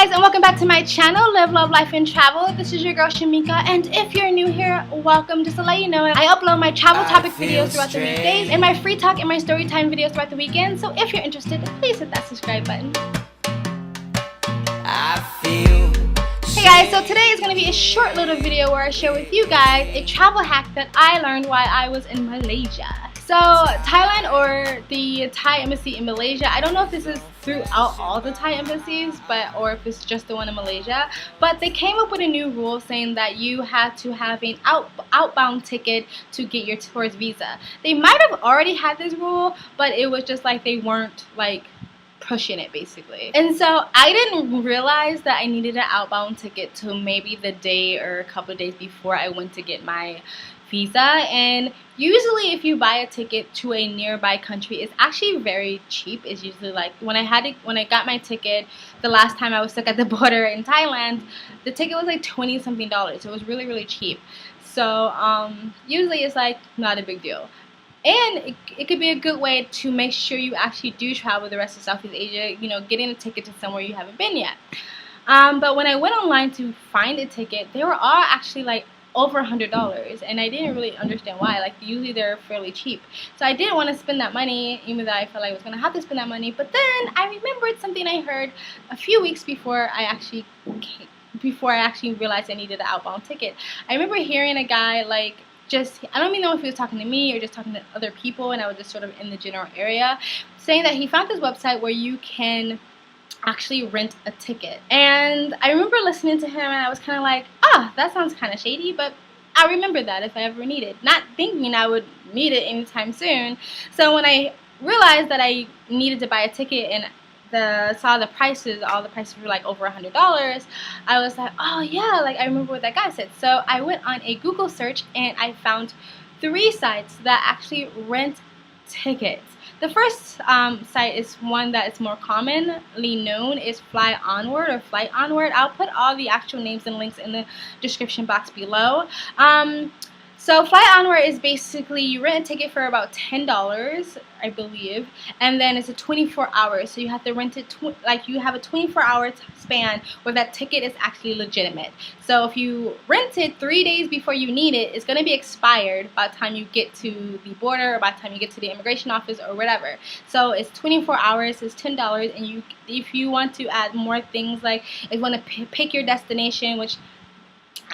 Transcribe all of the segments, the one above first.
guys, and welcome back to my channel, Live, Love, Life, and Travel. This is your girl Shamika, and if you're new here, welcome. Just to let you know, I upload my travel topic videos throughout the weekdays and my free talk and my story time videos throughout the weekend. So if you're interested, please hit that subscribe button. Hey guys, so today is going to be a short little video where I share with you guys a travel hack that I learned while I was in Malaysia. So Thailand, or the Thai embassy in Malaysia, I don't know if this is throughout all the Thai embassies, or if it's just the one in Malaysia, but they came up with a new rule saying that you had to have an outbound ticket to get your tourist visa. They might have already had this rule, but it was just like they weren't like pushing it basically. And so I didn't realize that I needed an outbound ticket till maybe the day or a couple of days before I went to get my visa. And usually if you buy a ticket to a nearby country, it's actually very cheap. It's usually like when I got my ticket the last time I was stuck at the border in Thailand, the ticket was like $20 something. It was really cheap. So usually it's like not a big deal. And it could be a good way to make sure you actually do travel the rest of Southeast Asia, you know, getting a ticket to somewhere you haven't been yet. But when I went online to find a ticket, they were all actually like over $100, and I didn't really understand why. Like usually they're fairly cheap, so I didn't want to spend that money, even though I felt like I was gonna have to spend that money. But then I remembered something I heard a few weeks before I actually realized I needed an outbound ticket. I remember hearing a guy like, I don't even know if he was talking to me or just talking to other people, and I was just sort of in the general area, saying that he found this website where you can actually rent a ticket. And I remember listening to him, and I was kind of like, that sounds kind of shady, but I remember that if I ever need it, not thinking I would need it anytime soon. So when I realized that I needed to buy a ticket and saw the prices, all the prices were like over $100, I was like, oh yeah, like I remember what that guy said. So I went on a Google search and I found 3 sites that actually rent tickets. The first site is one that is more commonly known is Onward or Flight Onward. I'll put all the actual names and links in the description box below. So Flight Onward is basically you rent a ticket for about $10, I believe, and then it's a 24 hours. So you have to rent it like you have a 24-hour span where that ticket is actually legitimate. So if you rent it 3 days before you need it, it's going to be expired by the time you get to the border or by the time you get to the immigration office or whatever. So it's 24 hours, it's $10, and if you want to add more things, like if you want to pick your destination, which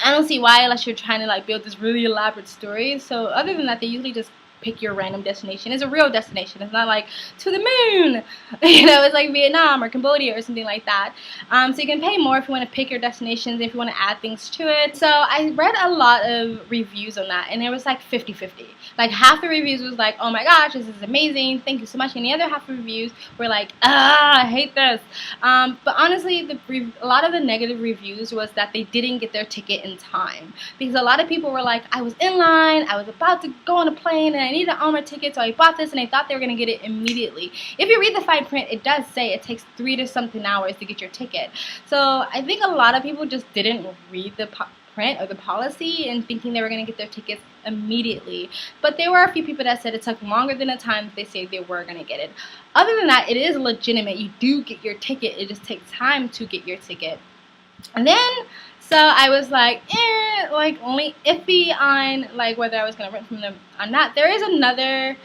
I don't see why unless you're trying to like build this really elaborate story. So other than that, they usually just pick your random destination. It's a real destination. It's not like to the moon. You know, it's like Vietnam or Cambodia or something like that. So you can pay more if you want to pick your destinations, if you want to add things to it. So I read a lot of reviews on that, and it was like 50-50. Like half the reviews was like, oh my gosh, this is amazing, thank you so much, and the other half of reviews were like, I hate this. But honestly, a lot of the negative reviews was that they didn't get their ticket in time, because a lot of people were like, I was in line, I was about to go on a plane, and I needed an Onward ticket, so I bought this, and I thought they were going to get it immediately. If you read the fine print, it does say it takes 3 to something hours to get your ticket. So I think a lot of people just didn't read the print or the policy and thinking they were going to get their tickets immediately. But there were a few people that said it took longer than the time they say they were going to get it. Other than that, it is legitimate. You do get your ticket. It just takes time to get your ticket. And then so I was like, like only iffy on like whether I was gonna rent from them or not. There is another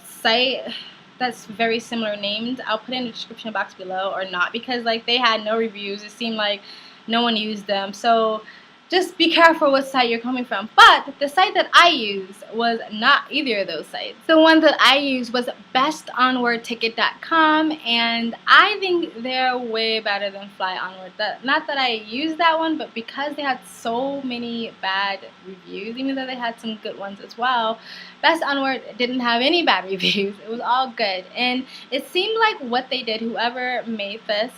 site that's very similar named. I'll put it in the description box below, or not, because like they had no reviews. It seemed like no one used them. So just be careful what site you're coming from. But the site that I used was not either of those sites. The one that I used was bestonwardticket.com, and I think they're way better than Fly Onward. Not that I used that one, but because they had so many bad reviews, even though they had some good ones as well, Best Onward didn't have any bad reviews. It was all good. And it seemed like what they did, whoever made this,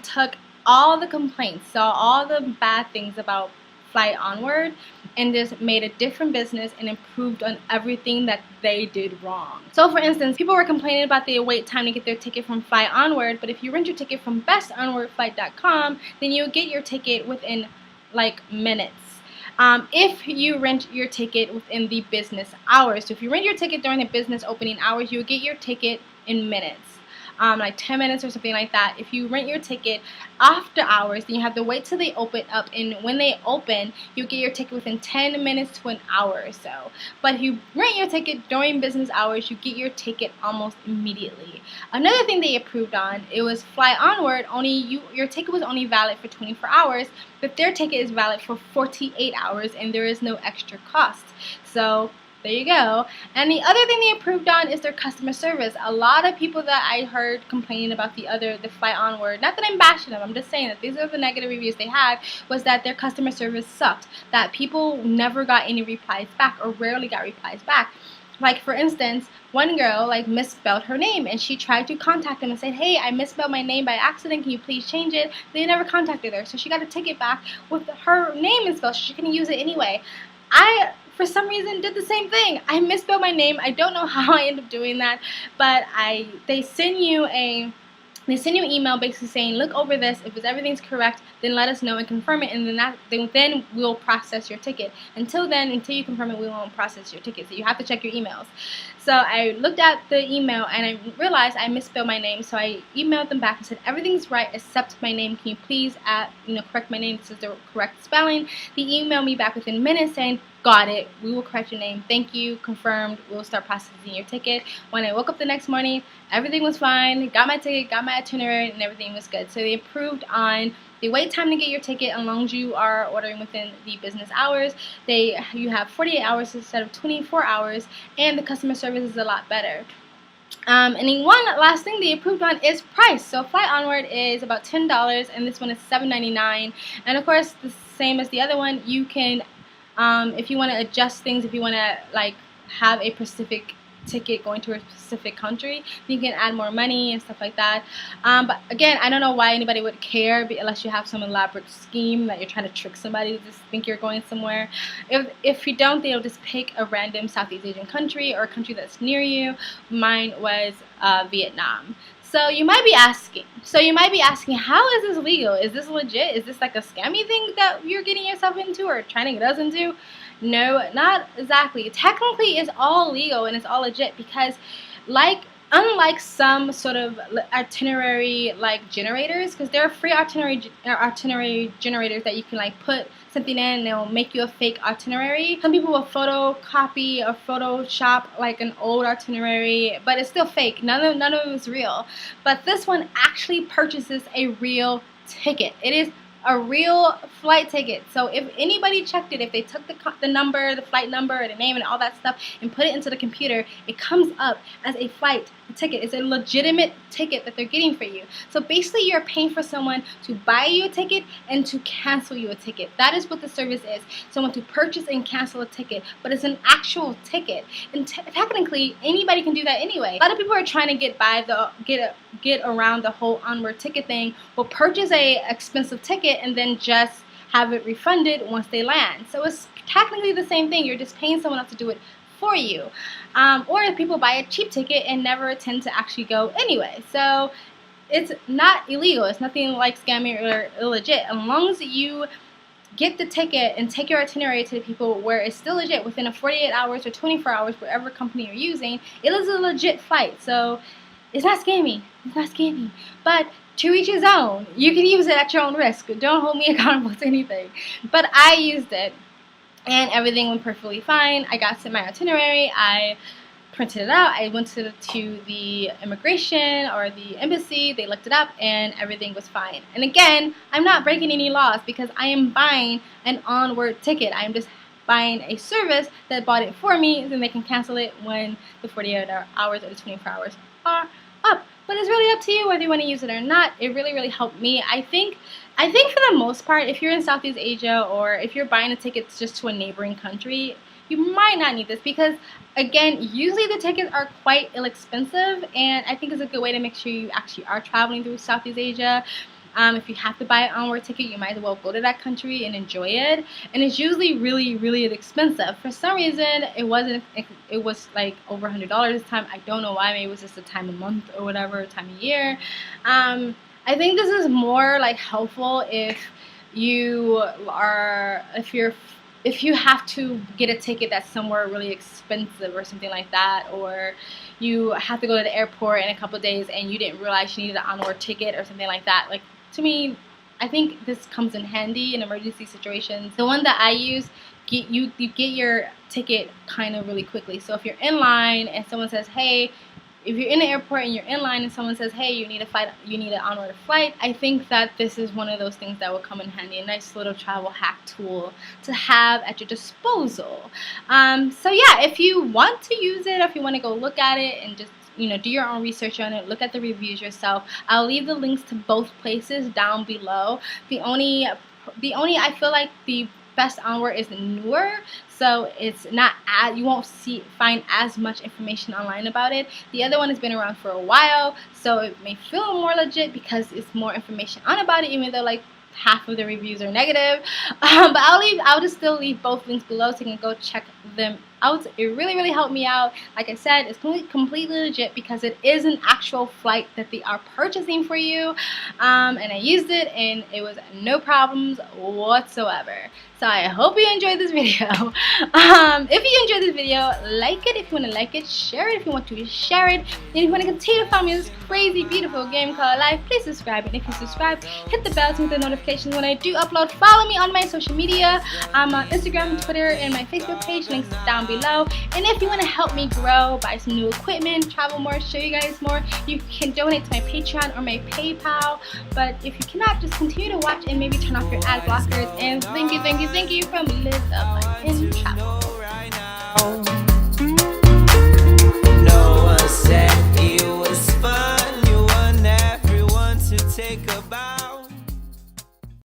took all the complaints, saw all the bad things about Flight Onward, and just made a different business and improved on everything that they did wrong. So for instance, people were complaining about the wait time to get their ticket from Flight Onward, but if you rent your ticket from bestonwardflight.com, then you'll get your ticket within like minutes. If you rent your ticket within the business hours. So if you rent your ticket during the business opening hours, you'll get your ticket in minutes. like 10 minutes or something like that. If you rent your ticket after hours, then you have to wait till they open up, and when they open, you get your ticket within 10 minutes to an hour or so. But if you rent your ticket during business hours, you get your ticket almost immediately. Another thing they approved on, it was Fly Onward. Your ticket was only valid for 24 hours, but their ticket is valid for 48 hours, and there is no extra cost. So there you go. And the other thing they approved on is their customer service. A lot of people that I heard complaining about the Fly Onward, not that I'm bashing them, I'm just saying that these are the negative reviews they had, was that their customer service sucked, that people never got any replies back, or rarely got replies back. Like, for instance, one girl misspelled her name, and she tried to contact them and said, hey, I misspelled my name by accident, can you please change it? They never contacted her, so she got a ticket back with her name misspelled, so she couldn't use it anyway. I, for some reason, did the same thing. I misspelled my name. I don't know how I ended up doing that, but they send you an email basically saying, look over this. If everything's correct, then let us know and confirm it, and then we'll process your ticket. Until you confirm it, we won't process your ticket. So you have to check your emails. So I looked at the email and I realized I misspelled my name. So I emailed them back and said, everything's right except my name. Can you please correct my name? This is the correct spelling. They emailed me back within minutes saying, got it, we will correct your name, thank you, confirmed, we'll start processing your ticket. When I woke up the next morning, everything was fine, got my ticket, got my itinerary, and everything was good. So they approved on the wait time to get your ticket, as long as you are ordering within the business hours. You have 48 hours instead of 24 hours, and the customer service is a lot better. And then one last thing they approved on is price. So Fly Onward is about $10, and this one is $7.99. And of course, the same as the other one, you can if you want to adjust things, if you want to have a specific ticket going to a specific country, you can add more money and stuff like that. But again, I don't know why anybody would care unless you have some elaborate scheme that you're trying to trick somebody to just think you're going somewhere. If you don't, they'll just pick a random Southeast Asian country or a country that's near you. Mine was Vietnam. So you might be asking, how is this legal? Is this legit? Is this like a scammy thing that you're getting yourself into or trying to get us into? No, not exactly. Technically, it's all legal and it's all legit because, unlike some sort of itinerary generators, because there are free itinerary generators that you can put something in and they'll make you a fake itinerary. Some people will photocopy or Photoshop an old itinerary, but it's still fake. None of it is real. But this one actually purchases a real ticket. It is a real flight ticket. So if anybody checked it, if they took the number, the flight number, the name, and all that stuff and put it into the computer, it comes up as a flight ticket. It's a legitimate ticket that they're getting for you. So basically, you're paying for someone to buy you a ticket and to cancel you a ticket. That is what the service is. Someone to purchase and cancel a ticket, but it's an actual ticket. And technically, anybody can do that anyway. A lot of people are trying to get around the whole Onward ticket thing. Will purchase a expensive ticket and then just have it refunded once they land. So it's technically the same thing. You're just paying someone else to do it for you. Or if people buy a cheap ticket and never tend to actually go anyway. So it's not illegal. It's nothing like scammy or illegit. As long as you get the ticket and take your itinerary to the people where it's still legit within a 48 hours or 24 hours, whatever company you're using, it is a legit flight. So it's not scammy. It's not scammy. But to each his own. You can use it at your own risk. Don't hold me accountable to anything. But I used it, and everything went perfectly fine. I got sent my itinerary. I printed it out. I went to the immigration or the embassy. They looked it up, and everything was fine. And again, I'm not breaking any laws because I am buying an Onward ticket. I'm just buying a service that bought it for me, then they can cancel it when the 48 hours or the 24 hours are up. But it's really up to you whether you want to use it or not. It really helped me. I think for the most part, if you're in Southeast Asia or if you're buying a ticket just to a neighboring country, you might not need this because, again, usually the tickets are quite inexpensive, and I think it's a good way to make sure you actually are traveling through Southeast Asia. If you have to buy an Onward ticket, you might as well go to that country and enjoy it. And it's usually really expensive. For some reason, it was like over $100 this time. I don't know why. Maybe it was just the time of month or whatever, time of year. I think this is more helpful if you're if you have to get a ticket that's somewhere really expensive or something like that, or you have to go to the airport in a couple of days and you didn't realize you needed an Onward ticket or something like that, like, to me, I think this comes in handy in emergency situations. The one that I use, you get your ticket kind of really quickly. So if you're in line and someone says, hey, if you're in the airport and you're in line and someone says, hey, you need an Onward flight, I think that this is one of those things that will come in handy, a nice little travel hack tool to have at your disposal. So yeah, if you want to use it, if you want to go look at it and just, you know, do your own research on it, look at the reviews yourself, I'll leave the links to both places down below. The only I feel like the best Onward is newer, so it's not as, you won't find as much information online about it. The other one has been around for a while, so it may feel more legit because it's more information on about it, even though like half of the reviews are negative. But I'll just still leave both links below so you can go check them out. It really helped me out. Like I said, it's completely legit because it is an actual flight that they are purchasing for you, and I used it and it was no problems whatsoever. So I hope you enjoyed this video. If you enjoyed this video, like it if you want to like it, share it if you want to share it, and if you want to continue to follow me in this crazy beautiful game called life, please subscribe. And if you subscribe, hit the bell to get the notifications when I do upload. Follow me on my social media. I'm on Instagram, Twitter, and my Facebook page, links down below. And if you want to help me grow, buy some new equipment, travel more, show you guys more, you can donate to my Patreon or my PayPal. But if you cannot, just continue to watch and maybe turn off your ad blockers. And thank you from Liz.